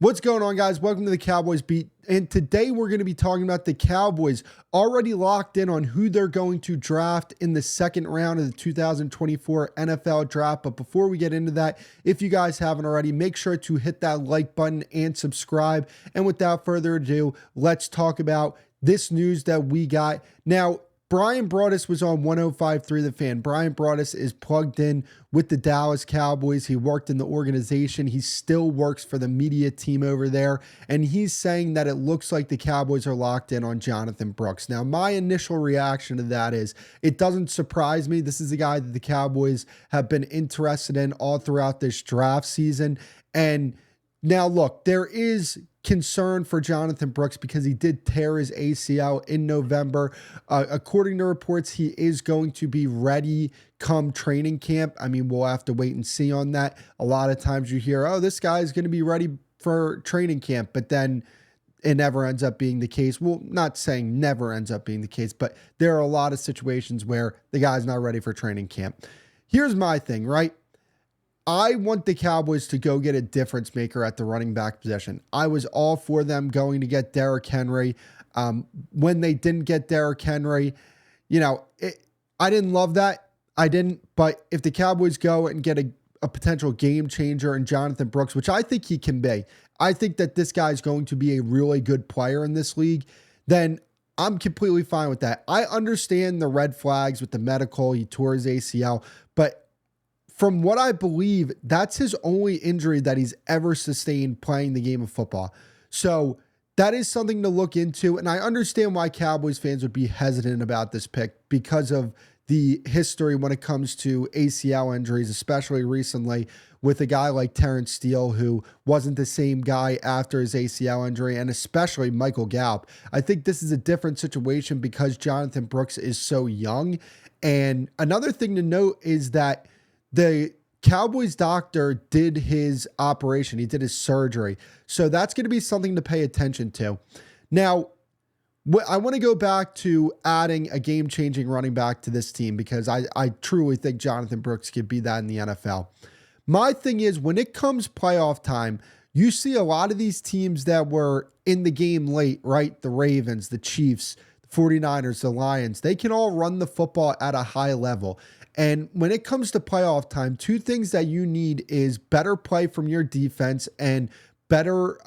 What's going on, guys? Welcome to the Cowboys Beat. And today we're going to be talking about the Cowboys already locked in on who they're going to draft in the second round of the 2024 NFL draft. But before we get into that, if you guys haven't already, make sure to hit that like button and subscribe. And without further ado, let's talk about this news that we got. Now, Brian Broaddus was on 105.3 The Fan. Brian Broaddus is plugged in with the Dallas Cowboys. He worked in the organization. He still works for the media team over there. And he's saying that it looks like the Cowboys are locked in on Jonathon Brooks. Now, my initial reaction to that is it doesn't surprise me. This is a guy that the Cowboys have been interested in all throughout this draft season. And now, look, there is concern for Jonathon Brooks because he did tear his ACL in November. According to reports, he is going to be ready come training camp. I mean, we'll have to wait and see on that. A lot of times you hear, oh, this guy is going to be ready for training camp, but then it never ends up being the case. Well, not saying never ends up being the case, but there are a lot of situations where the guy's not ready for training camp. Here's my thing, right? I want the Cowboys to go get a difference maker at the running back position. I was all for them going to get Derrick Henry. When they didn't get Derrick Henry, I didn't love that. I didn't. But if the Cowboys go and get a potential game changer in Jonathon Brooks, which I think he can be, I think that this guy is going to be a really good player in this league, then I'm completely fine with that. I understand the red flags with the medical. He tore his ACL, but from what I believe, that's his only injury that he's ever sustained playing the game of football. So that is something to look into. And I understand why Cowboys fans would be hesitant about this pick because of the history when it comes to ACL injuries, especially recently with a guy like Terrence Steele, who wasn't the same guy after his ACL injury, and especially Michael Gallup. I think this is a different situation because Jonathon Brooks is so young. And another thing to note is that the Cowboys doctor did his operation. He did his surgery. So that's going to be something to pay attention to. Now, I want to go back to adding a game-changing running back to this team because I truly think Jonathon Brooks could be that in the NFL. My thing is, when it comes playoff time, you see a lot of these teams that were in the game late, right? The Ravens, the Chiefs, the 49ers, the Lions, they can all run the football at a high level. And when it comes to playoff time, two things that you need is better play from your defense and better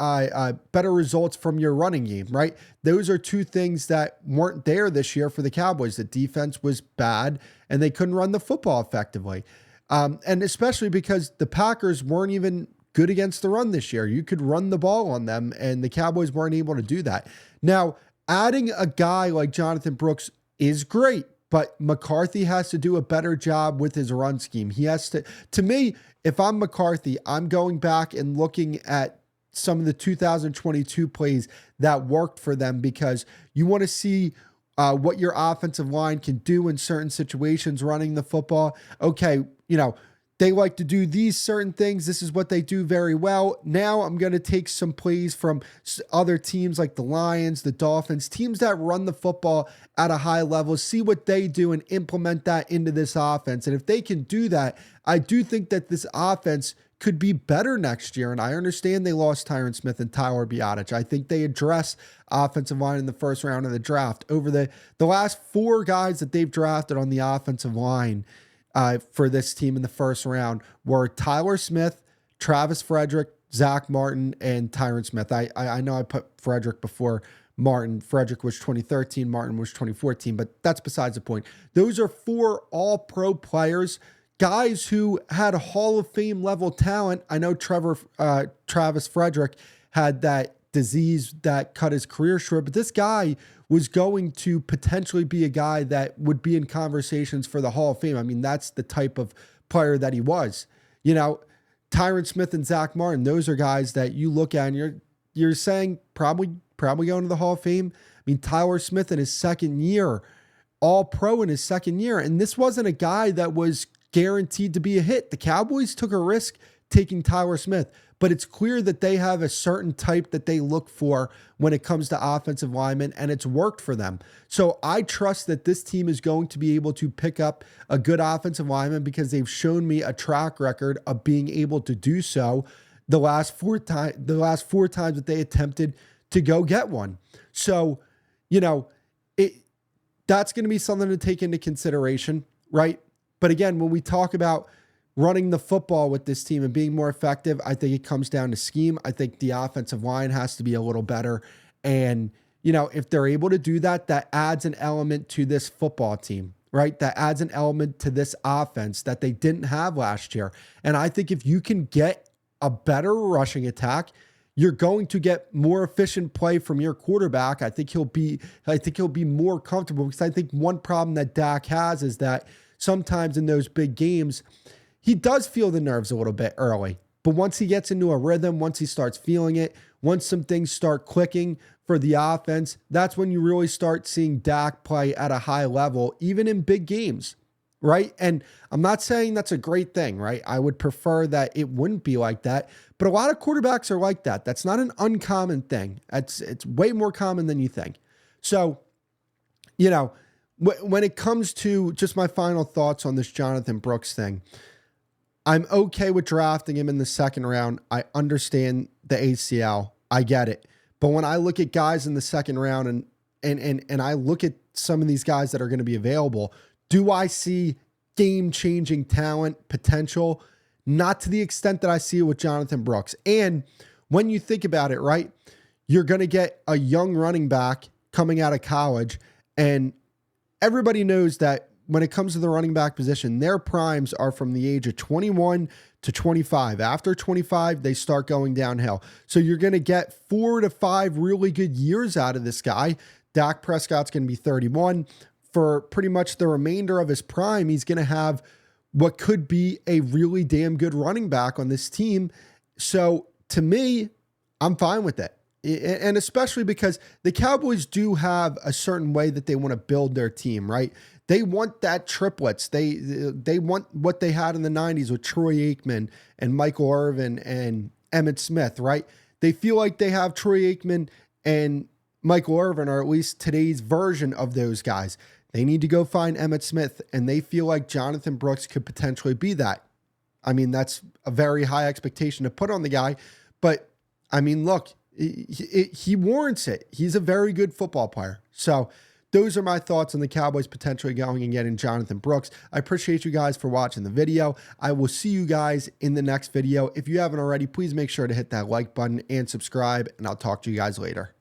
results from your running game, right? Those are two things that weren't there this year for the Cowboys. The defense was bad and they couldn't run the football effectively. And especially because the Packers weren't even good against the run this year. You could run the ball on them and the Cowboys weren't able to do that. Now, adding a guy like Jonathon Brooks is great, but McCarthy has to do a better job with his run scheme. He has to me, if I'm McCarthy, I'm going back and looking at some of the 2022 plays that worked for them because you want to see what your offensive line can do in certain situations running the football. Okay, they like to do these certain things. This is what they do very well. Now I'm going to take some plays from other teams like the Lions, the Dolphins, teams that run the football at a high level, see what they do and implement that into this offense. And if they can do that, I do think that this offense could be better next year. And I understand they lost Tyron Smith and Tyler Biadasz. I think they address offensive line in the first round of the draft. Over the last four guys that they've drafted on the offensive line for this team in the first round were Tyler Smith, Travis Frederick, Zach Martin, and Tyron Smith. I know I put Frederick before Martin. Frederick was 2013, Martin was 2014, but that's besides the point. Those are four all-pro players, guys who had a Hall of Fame level talent. I know Travis Frederick had that disease that cut his career short, but this guy was going to potentially be a guy that would be in conversations for the Hall of Fame. I mean, that's the type of player that he was. Tyron Smith and Zach Martin, those are guys that you look at and you're saying probably going to the Hall of Fame. I mean, Tyler Smith in his second year, all pro in his second year. And this wasn't a guy that was guaranteed to be a hit. The Cowboys took a risk taking Tyler Smith, but it's clear that they have a certain type that they look for when it comes to offensive linemen, and it's worked for them. So I trust that this team is going to be able to pick up a good offensive lineman because they've shown me a track record of being able to do so. the last four times that they attempted to go get one. So, you know, it that's going to be something to take into consideration, right? But again, when we talk about running the football with this team and being more effective, I think it comes down to scheme. I think the offensive line has to be a little better. And, you know, if they're able to do that, that adds an element to this football team, right? That adds an element to this offense that they didn't have last year. And I think if you can get a better rushing attack, you're going to get more efficient play from your quarterback. I think he'll be more comfortable, because I think one problem that Dak has is that sometimes in those big games, he does feel the nerves a little bit early. But once he gets into a rhythm, once he starts feeling it, once some things start clicking for the offense, that's when you really start seeing Dak play at a high level, even in big games, right? And I'm not saying that's a great thing, right? I would prefer that it wouldn't be like that. But a lot of quarterbacks are like that. That's not an uncommon thing. It's way more common than you think. So, you know, when it comes to just my final thoughts on this Jonathon Brooks thing, I'm okay with drafting him in the second round. I understand the ACL. I get it. But when I look at guys in the second round and I look at some of these guys that are going to be available, do I see game-changing talent potential? Not to the extent that I see it with Jonathon Brooks. And when you think about it, right, you're going to get a young running back coming out of college, and everybody knows that when it comes to the running back position, their primes are from the age of 21 to 25. After 25, they start going downhill. So you're going to get 4 to 5 really good years out of this guy. Dak Prescott's going to be 31. For pretty much the remainder of his prime, he's going to have what could be a really damn good running back on this team. So to me, I'm fine with it. And especially because the Cowboys do have a certain way that they want to build their team, right? They want that triplets. They want what they had in the 90s with Troy Aikman and Michael Irvin and Emmitt Smith, right? They feel like they have Troy Aikman and Michael Irvin, or at least today's version of those guys. They need to go find Emmitt Smith, and they feel like Jonathon Brooks could potentially be that. I mean, that's a very high expectation to put on the guy, but I mean, look, he warrants it. He's a very good football player. So those are my thoughts on the Cowboys potentially going and getting Jonathon Brooks. I appreciate you guys for watching the video. I will see you guys in the next video. If you haven't already, please make sure to hit that like button and subscribe, and I'll talk to you guys later.